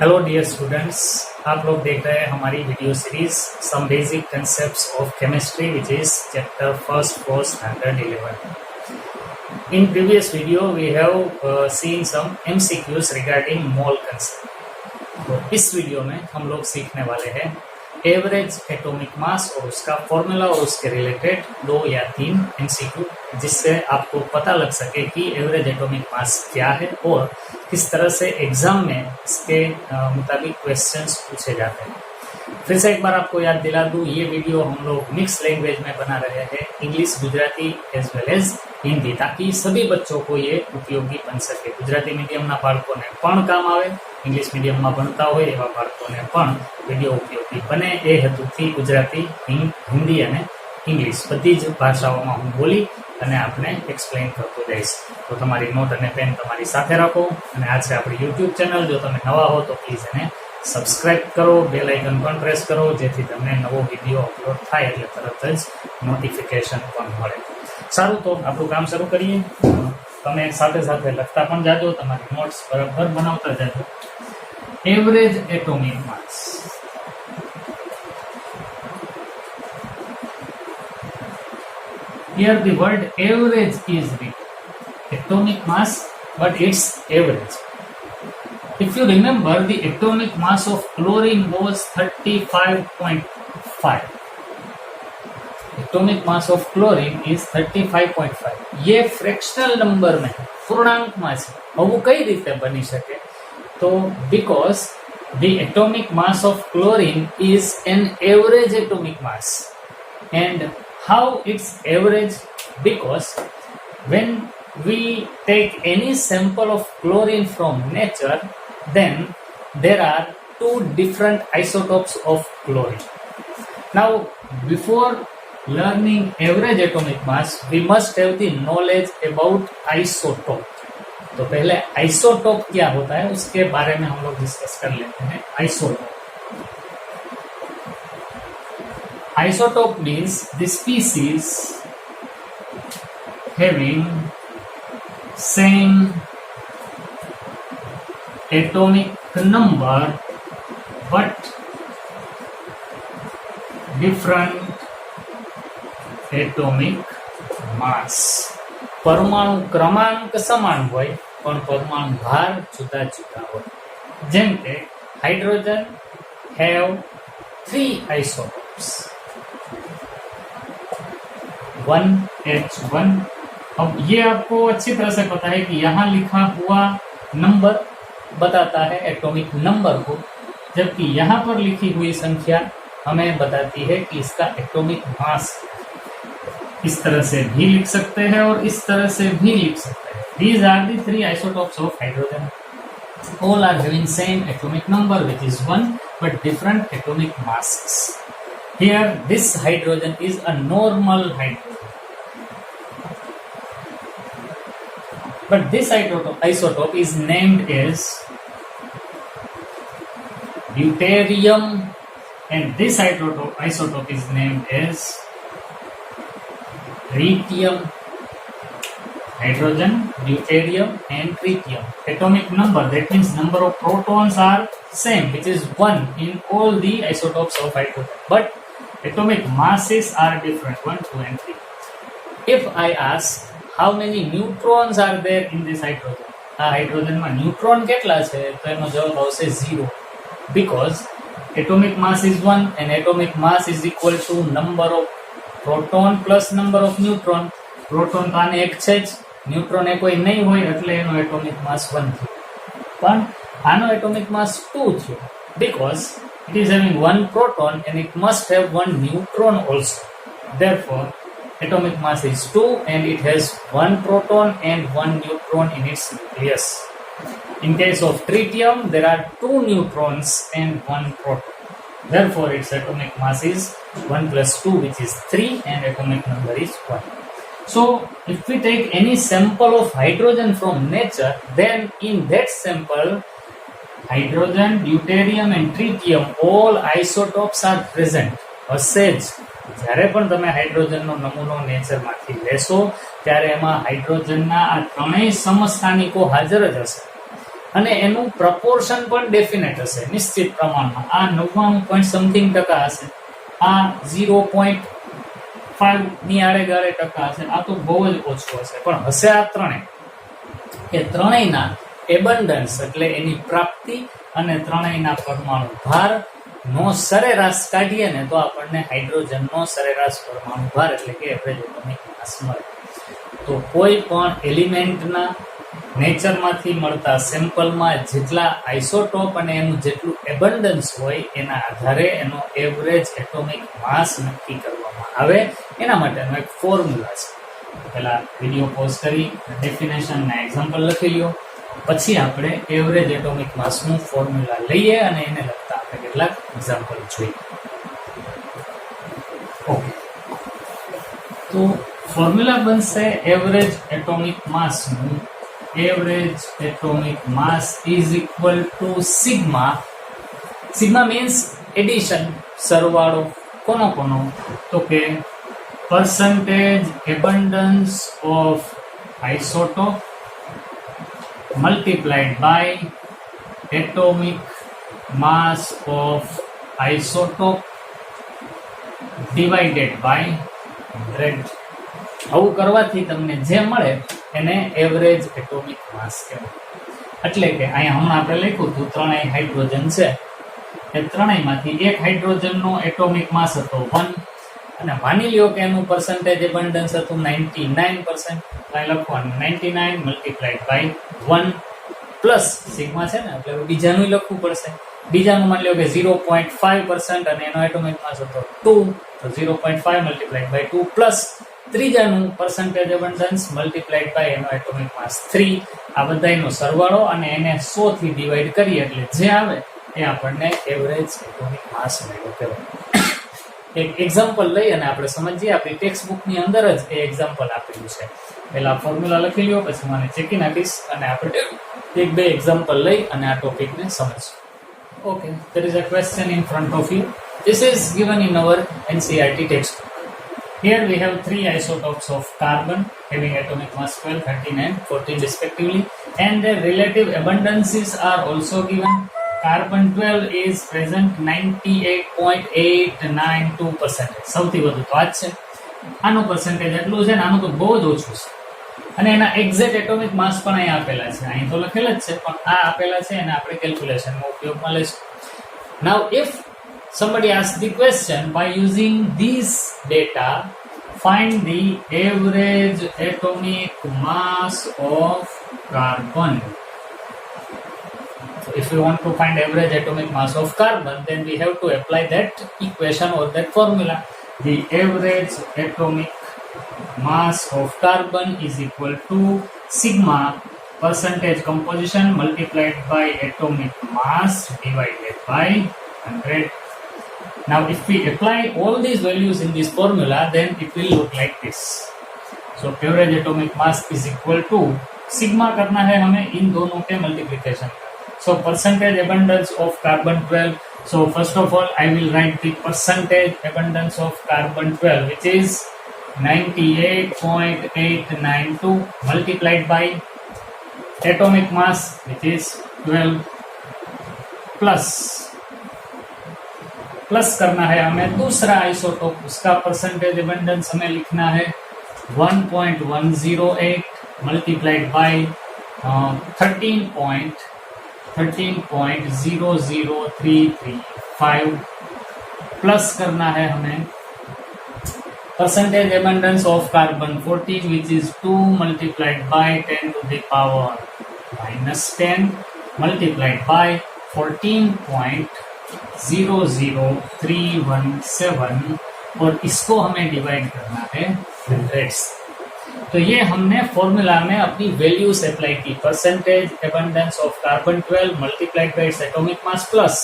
Hello dear students, आप लोग देख रहे हैं हमारी video series some basic concepts of chemistry which is chapter first for standard 11. In previous video we have seen some MCQs regarding mole concept. तो इस video में हम लोग सीखने वाले हैं एवरेज एटॉमिक मास और उसका फॉर्मूला और उसके रिलेटेड 2 या 3 MCQ, जिससे आपको पता लग सके कि एवरेज एटॉमिक मास क्या है और किस तरह से एग्जाम में इसके मुताबिक क्वेश्चंस पूछे जाते हैं. फिर से एक बार आपको याद दिला दूं, ये वीडियो हम लोग मिक्स लैंग्वेज में बना रहे हैं, English Gujarati as well as Hindi, ताकि सभी बच्चों को ये उपयोगी बन सके. गुजराती मीडियमના બાળકોને પણ કામ આવે, इंग्लिश मीडियमમાં ભણતા હોય એવા બાળકોને પણ વિડીયો ઉપયોગી બને એ હેતુથી ગુજરાતી, હિન્દી અને इंग्लिश बधी ज भाषाओं हूँ बोली અને आपने एक्सप्लेन करतो जईश. तो तमारी नोट અને पेन तमारी साथे राखो અને आ छे आपणी यूट्यूब चेनल. जो तमे नवा हो तो प्लीज एने सब्सक्राइब करो, बेल आइकन पण प्रेस करो, जेथी तमने नवो विडियो अपलोड थाय એટલે તરત જ नोटिफिकेशन पण मळे. सारू, तो આપણું કામ શરૂ કરીએ. તમે સાથે સાથે લખતા પણ જાજો, તમારી નોટ્સ બરાબર બનાવતા જાજો. Average atomic mass. Here the word average is written. Atomic mass, but it's average. If you remember, the atomic mass of chlorine was 35.5. Atomic mass of chlorine is 35.5. ये फ्रैक्शनल नंबर में पूर्णांक में है. अब कई रीते बनी सके? तो because the atomic mass of chlorine is an average atomic mass. And how it's average? Because when we take any sample of chlorine from nature, then there are 2 different isotopes of chlorine. Now, before learning average atomic mass, we must have the knowledge about isotope. तो पहले isotope क्या होता है उसके बारे में हम लोग डिस्कस कर लेते हैं. Isotope Isotope means the species having same atomic number but different atomic mass. परमाणु क्रमांक समान होय पण परमाणु भार जुदा जुदा होय. जेम के हाइड्रोजन have 3 isotopes. 1H1. अब ये आपको अच्छी तरह से पता है कि यहाँ लिखा हुआ नंबर बताता है एटॉमिक नंबर को, जबकि यहाँ पर लिखी हुई संख्या हमें बताती है कि इसका एटॉमिक मास. इस तरह से भी लिख सकते हैं और इस तरह से भी लिख सकते हैं. These are the 3 isotopes of hydrogen. All are having same atomic number which is 1 but different atomic masses. Here this hydrogen is a normal hydrogen. But this isotope is named as deuterium, and this isotope is named as tritium. Hydrogen, deuterium and tritium. Atomic number, that means number of protons are same, which is 1 in all the isotopes of hydrogen. But atomic masses are different, 1, 2 and 3. If I ask how many neutrons are there in this hydrogen, hydrogen માં neutron કેટલા છે, તો એનો જવાબ આવશે 0, because atomic mass is 1 and atomic mass is equal to number of proton plus number of neutron. Proton તો આને એક છે જ, ન્યુટ્રોન એ કોઈ નહીં હોય એટલે એનો એટોમિક માસ 1 થયો. પણ આનો એટોમિક માસ 2 થયો because it is having 1 proton and it must have 1 neutron also. Therefore, atomic mass is 2 and it has 1 proton and 1 neutron in its nucleus. In case of tritium, there are 2 neutrons and 1 proton. Therefore, its atomic mass is 1 plus 2, which is 3, and atomic number is 1. So, if we take any sample of hydrogen from nature, then in that sample, hydrogen, deuterium and tritium, all isotopes are present. હશે જ. જ્યારે પણ તમે હાઇડ્રોજનનો નમૂનો નેચરમાંથી લેશો ત્યારે એમાં હાઇડ્રોજનના આ ત્રણેય સમસ્થાનિકો હાજર જ હશે. અને એનું પ્રપોર્શન પણ ડેફિનેટ હશે, નિશ્ચિત પ્રમાણમાં. આ 99.something% હશે, આ 0.5 ની આડેગાળે ટકા હશે, આ તો બહુ જ ઓછું હશે. પણ હશે આ ત્રણેય, કે ત્રણેયના એબન્ડન્સ એટલે એની પ્રાપ્તિ અને ત્રણેયના પરમાણુ ભાર નો સરેરાશ કાઢીએ ને તો આપણને હાઇડ્રોજનનો સરેરાશ પરમાણુ ભાર એટલે કે એવરેજ એટોમિક માસ મળે. તો કોઈ પણ એલિમેન્ટના નેચરમાંથી મળતા સેમ્પલમાં જેટલા આઇસોટોપ અને એનું જેટલું એબન્ડન્સ હોય એના આધારે એનો એવરેજ એટોમિક માસ નક્કી કરવામાં આવે. એના માટેનો એક ફોર્મ્યુલા છે. પહેલા વિડીયો પોઝ કરી ડેફિનેશન ના એક્ઝામ્પલ લખી લ્યો, પછી આપણે એવરેજ એટોમિક માસનું ફોર્મ્યુલા લઈએ અને એને લગતા આપણે કેટલાક એક્ઝામ્પલ જોઈએ. ઓકે, તો ફોર્મ્યુલા બનશે એવરેજ એટોમિક માસનું. Average atomic mass is equal to sigma. Sigma means addition, સરવાળો. કોનો? તો કે percentage abundance of isotope multiplied by atomic mass of isotope divided by 100. આવું કરવાથી તમને જે મળે એને એવરેજ એટોમિક માસ કહેવાય. એટલે કે અહીંયા હમણાં આપણે લખ્યું હતું ત્રણેય હાઇડ્રોજન છે, એ ત્રણેયમાંથી એક હાઇડ્રોજનનો એટોમિક માસ હતો 1, અને માની લ્યો કે એનું પર્સન્ટેજ એબન્ડન્સ હતું 99%. અહીં લખવાનું 99 મલ્ટીપ્લાઈડ બાય 1 પ્લસ સિગ્મા છે ને, એટલે બીજાનું લખવું પડશે. બીજાનું માની લ્યો કે 0.5% અને એનો એટોમિક માસ હતો 2, તો 0.5 મલ્ટીપ્લાઈડ બાય 2 પ્લસ ત્રીજાનું પર્સન્ટેજ એબન્ડન્સ મલ્ટીપ્લાઈડ બાય એનો એટોમિક માસ 3. આ બધાનો સરવાળો અને એને 100 થી ડિવાઈડ કરીએ એટલે જે આવે એ આપણને એવરેજ એટોમિક માસ મળ્યો કહેવાય. એક એક્ઝામ્પલ લઈ અને આપણે સમજીએ. આપણી ટેક્સ્ટ બુકની અંદર જ એ એક્ઝામ્પલ આપેલું છે. પહેલા ફોર્મ્યુલા લખી લ્યો, પછી મને ચેકી નાખીશ અને આપણે એક બે એક્ઝામ્પલ લઈ અને આ ટોપિકને સમજીએ. Okay, there is a question in front of you. This is given in our NCERT textbook. Here we have 3 isotopes of carbon having atomic mass 12, 13 and 14 respectively, and their relative abundances are also given. Carbon 12 is present 98.892%. સૌથી વધુ તો આ જ છે. આનું percentage એટલું છે ને, આનું તો બહુ જ ઓછું છે. અને એના એક્ઝેક્ટ એટોમિક માસ પણ અહીં આપેલા છે. અહીં તો લખેલા જ છે, પણ આ આપેલા છે અને આપણે કેલ્ક્યુલેશનમાં ઉપયોગમાં લઈશું. Now if somebody asks the question by using these data, find the average atomic mass of carbon. So if we want to find average atomic mass of carbon, then we have to apply that equation or that formula. The average atomic mass of carbon is equal to sigma percentage composition multiplied by atomic mass divided by 100. Now if we apply all these values in this formula, then it will look like this. So average atomic mass is equal to sigma करना है हमें इन दोनों के multiplication. So percentage abundance of carbon 12. So first of all I will write the percentage abundance of carbon 12, which is 98.892 multiplied by atomic mass, which is 12, plus करना है हमें दूसरा isotope, उसका परसेंटेज एबंडेंस हमें लिखना है 1.108 मल्टीप्लाइड बाय 13.00335, प्लस करना है हमें percentage abundance of carbon 14, which is 2 multiplied by 10 to the power minus 10 multiplied by 14.00317, और इसको हमें डिवाइड करना है 100 से. तो ये हमने फॉर्मूला में अपनी वैल्यूज अप्लाई की. Percentage abundance of carbon 12 multiplied by its atomic mass plus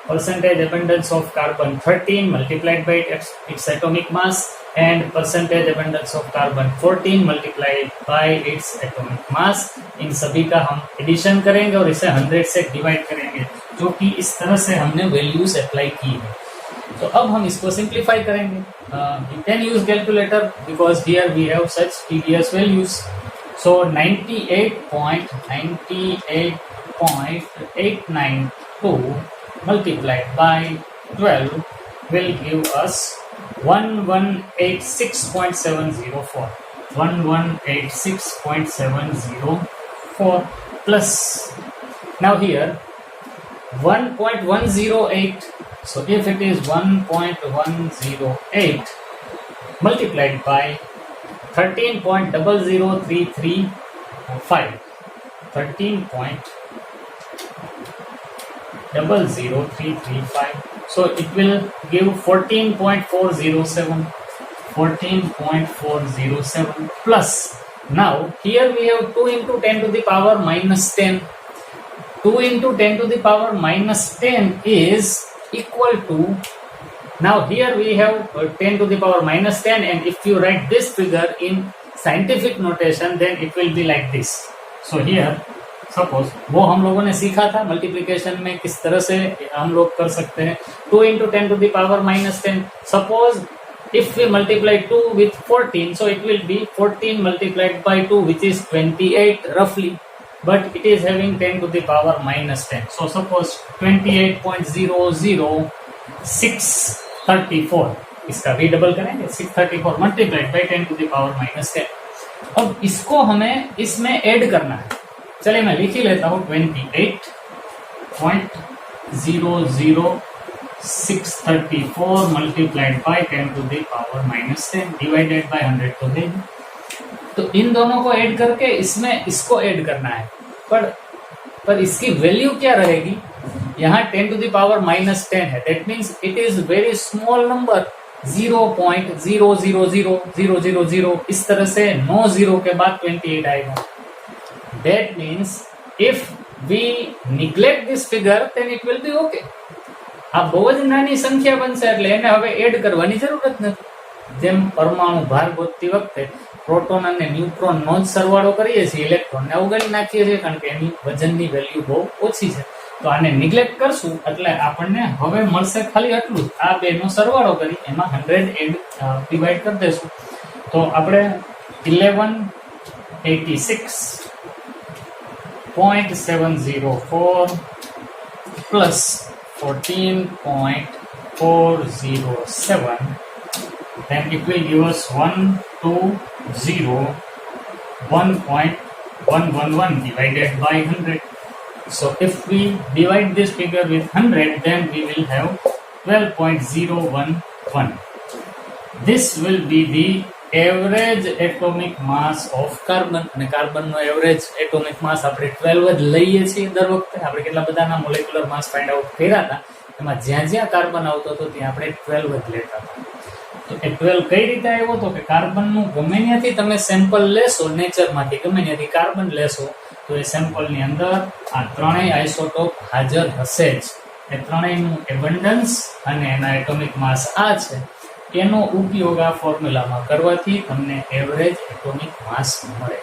percentage abundance of carbon 13 multiplied by its atomic mass and percentage abundance of carbon 14 multiplied by its atomic mass. इन सभी का हम addition करेंगे और इसे 100 से divide करेंगे, जो कि इस तरह से हमने वैल्यूज अप्लाई की है. तो अब हम इसको सिंप्लीफाई करेंगे. You can use calculator because here we have such tedious values. So 98.98 0.892 multiplied by 12 will give us 1186.704. 1186.704 plus, now here 1.108. So if it is 1.108 multiplied by 13.00335, 13.00335, so it will give 14.407, 14.407 plus, now here we have 2 into 10 to the power minus 10. 2 into 10 to the power minus 10 is equal to, now here we have 10 to the power minus 10, and if you write this figure in scientific notation then it will be like this. So here suppose वो हम लोगों ने सीखा था multiplication में किस तरह से हम लोग कर सकते हैं. 2 into 10 to the power minus 10. Suppose if we multiply 2 with 14, so it will be 14 multiplied by 2, which is 28 roughly, but it is having 10 to the power minus 10. So suppose 28.00634, इसका भी डबल करेंगे, 634 multiplied by 10 to the power minus 10. अब इसको हमें इसमें add करना है. चलिए मैं लिख ही लेता हूँ 28.00634 multiplied by 10 to the power minus 10 divided by 100 तो दे. तो इन दोनों को ऐड करके इसमें इसको ऐड करना है, पर इसकी वैल्यू क्या रहेगी. यहाँ 10 टू द पावर माइनस 10 है, that means it is very small number, 0.000000. इस तरह से 9 जीरो के बाद 28 आएगा. That means if we neglect this figure then it will be okay. આ બહુ જ નાની સંખ્યા બનશે એટલે એને હવે એડ કરવાની જરૂરત નથી. જેમ પરમાણુ ભાર ગોતતી વખતે પ્રોટોન અને ન્યુટ્રોન નો જ સરવાળો કરીએ છીએ, ઇલેક્ટ્રોન ને અવગણી નાખીએ છીએ કારણ કે એની વજનની વેલ્યુ બહુ ઓછી છે. તો આને નિગ્લેક્ટ કરશું એટલે આપણને હવે મળશે ખાલી આટલું જ. આ બે નો સરવાળો કરી એમાં 100 એડ ડિવાઈડ કરી દેશું તો આપણે 1186.704 plus 14.407, then it will give us 120.111 divided by 100. So if we divide this figure with 100, then we will have 12.011. This will be the average atomic mass of carbon. અને કાર્બનનો એવરેજ એટોમિક માસ આપણે 12 જ લઈએ છીએ દર વખતે. આપણે કેટલા બધાના મોલેક્યુલર માસ ફાઇન્ડ આઉટ કર્યા હતા, એમાં જ્યાં જ્યાં કાર્બન આવતો હતો ત્યાં આપણે 12 જ લેતા હતા. તો એ 12 કઈ રીતે આવ્યો તો કે કાર્બનનું ગમે ત્યાંથી તમે સેમ્પલ લેશો, નેચરમાંથી ગમે ત્યાંથી કાર્બન લેશો તો એ સેમ્પલની અંદર આ ત્રણેય આઇસોટોપ હાજર હશે જ. એ ત્રણેયનું એબન્ડન્સ અને એના એટોમિક માસ આ છે. એનો ઉપયોગ આ ફોર્મ્યુલામાં કરવાથી તમને એવરેજ એટોમિક માસ મળે.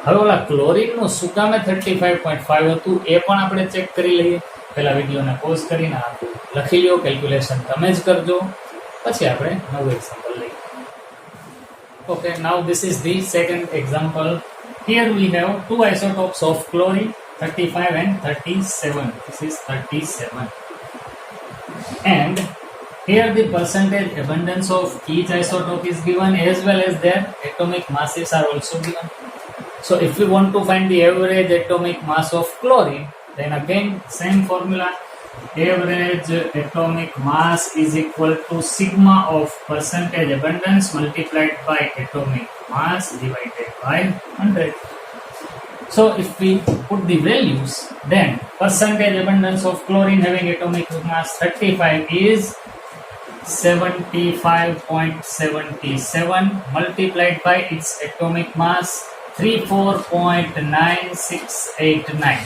હવે ઓલા ક્લોરીનનું શું કામે 35.5 હતું એ પણ આપણે ચેક કરી લઈએ. પહેલા વિડીયોને પોઝ કરીને આખું લખી લો, કેલ્ક્યુલેશન તમે જ કરજો, પછી આપણે નવું એક્ઝામ્પલ લઈએ. Okay, now this is the second example. Here we have two isotopes of chlorine, 35 and 37. This is 37. And here the percentage abundance of each isotope is given as well as their atomic masses are also given. So if we want to find the average atomic mass of chlorine, then again same formula. Average atomic mass is equal to sigma of percentage abundance multiplied by atomic mass divided by 100. So if we put the values, then percentage abundance of chlorine having atomic mass 35 is 75.77 multiplied by its atomic mass 34.9689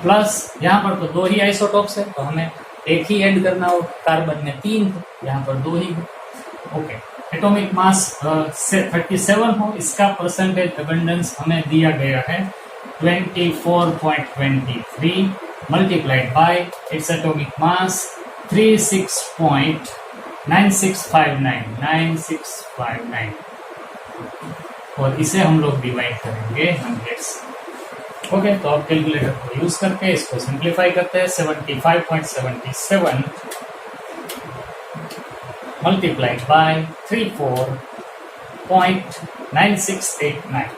plus यहाँ पर तो 2 ही isotopes है तो हमें एक ही add करना हो. Carbon में 3 है, यहाँ पर 2 ही है. ओके, एटॉमिक मास 37 हो, इसका परसेंटेज एबंडेंस हमें दिया गया है 24.23 multiplied by its atomic mass 36.9659 और इसे हम लोग डिवाइड करेंगे 100 से. ओके, तो अब कैलकुलेटर को यूज करके इसको सिंप्लीफाई करते हैं। 75.77 multiplied by 34.9689.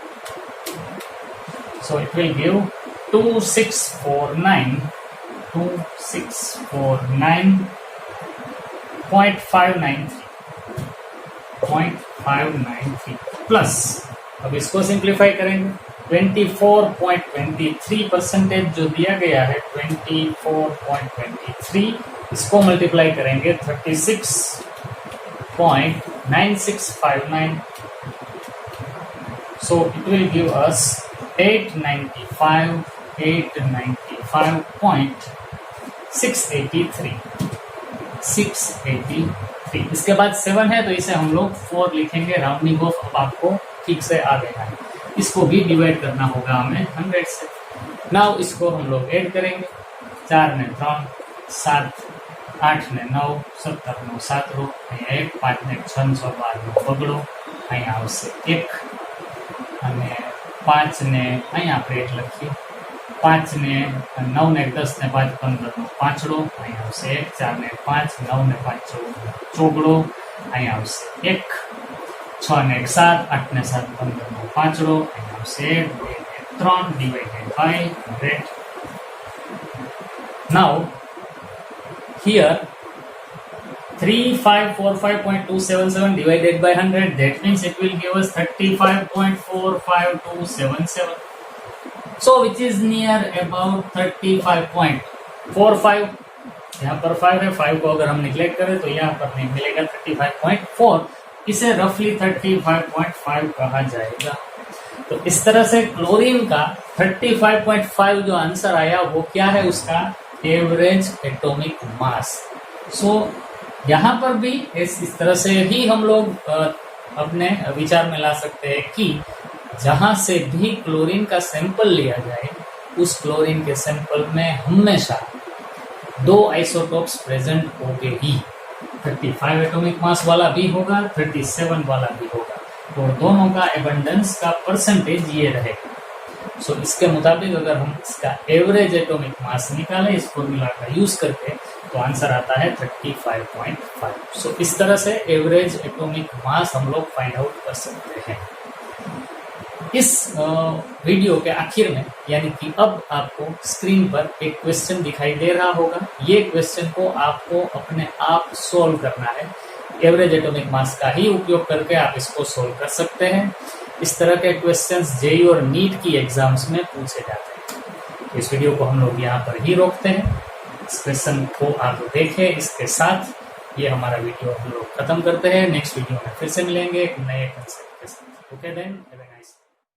So it will give 2649.593 plus, अब इसको सिंप्लीफाई करेंगे। 24.23% जो दिया गया है, 24.23, इसको मल्टीप्लाई करेंगे 36.9659, so it will give us 895.683। इसके बाद 7 है तो इसे हम लोग 4 लिखेंगे, राउंडिंग ऑफ अब आपको ठीक से आ गया है। इसको भी डिवाइड करना होगा हमें 100 से। नाउ इसको हम लोग ऐड करेंगे। 4 ने 3, 7, 8 ने 9, 17 નો 7 રો, 1, 5 ને 6, 12 નો બગડો, અહીંયા આવશે 1, અને 5 ને અહીંયા આપણે 1 લખીએ, 5 ને 9 ને 10 ને 5 15 નો પાંચડો, અહીંયા આવશે 1, 4 ને 5, 9 ને 5 ચોગડો, અહીંયા આવશે 1, 6 ને 7, 8 ને 7 15 નો પાંચડો, અહીંયા આવશે 2 ને 3 divided by 100. Now here 3545.277 divided by 100, that means it will give us 35.45277. So which is near about 35.45. यहाँ पर 5 है, 5 को अगर हम निगलेक्ट करें तो यहाँ पर नहीं मिलेगा 35.4, इसे रफली 35.5 कहा जाएगा। तो इस तरह से क्लोरीन का 35.5 जो आंसर आया वो क्या है, उसका एवरेज एटॉमिक मास। सो यहाँ पर भी इस तरह से ही हम लोग अपने विचार में ला सकते हैं कि जहाँ से भी क्लोरीन का सैंपल लिया जाए, उस क्लोरीन के सैंपल में हमेशा 2 आइसोटोप्स प्रेजेंट होंगे ही। 35 एटॉमिक मास वाला भी होगा, 37 वाला भी होगा, और दोनों का एबंडेंस का परसेंटेज ये रहेगा। सो इसके मुताबिक अगर हम इसका एवरेज एटॉमिक मास निकालें इस फॉर्मूला का यूज करके, तो आंसर आता है 35.5। सो इस तरह से एवरेज एटॉमिक मास हम लोग फाइंड आउट कर सकते हैं। इस वीडियो के आखिर में, यानी कि अब आपको स्क्रीन पर एक क्वेश्चन दिखाई दे रहा होगा। ये क्वेश्चन को आपको अपने आप सोल्व करना है। एवरेज एटॉमिक मास का ही उपयोग करके आप इसको सोल्व कर सकते हैं। इस तरह के क्वेश्चंस जेई और नीट की एग्जाम्स में पूछे जाते हैं। तो इस वीडियो को हम लोग यहाँ पर ही रोकते हैं। इस क्वेश्चन को आप देखें, इसके साथ ये हमारा वीडियो हम लोग खत्म करते हैं। नेक्स्ट वीडियो में फिर से मिलेंगे एक नए कंसेप्ट के साथ। Okay then.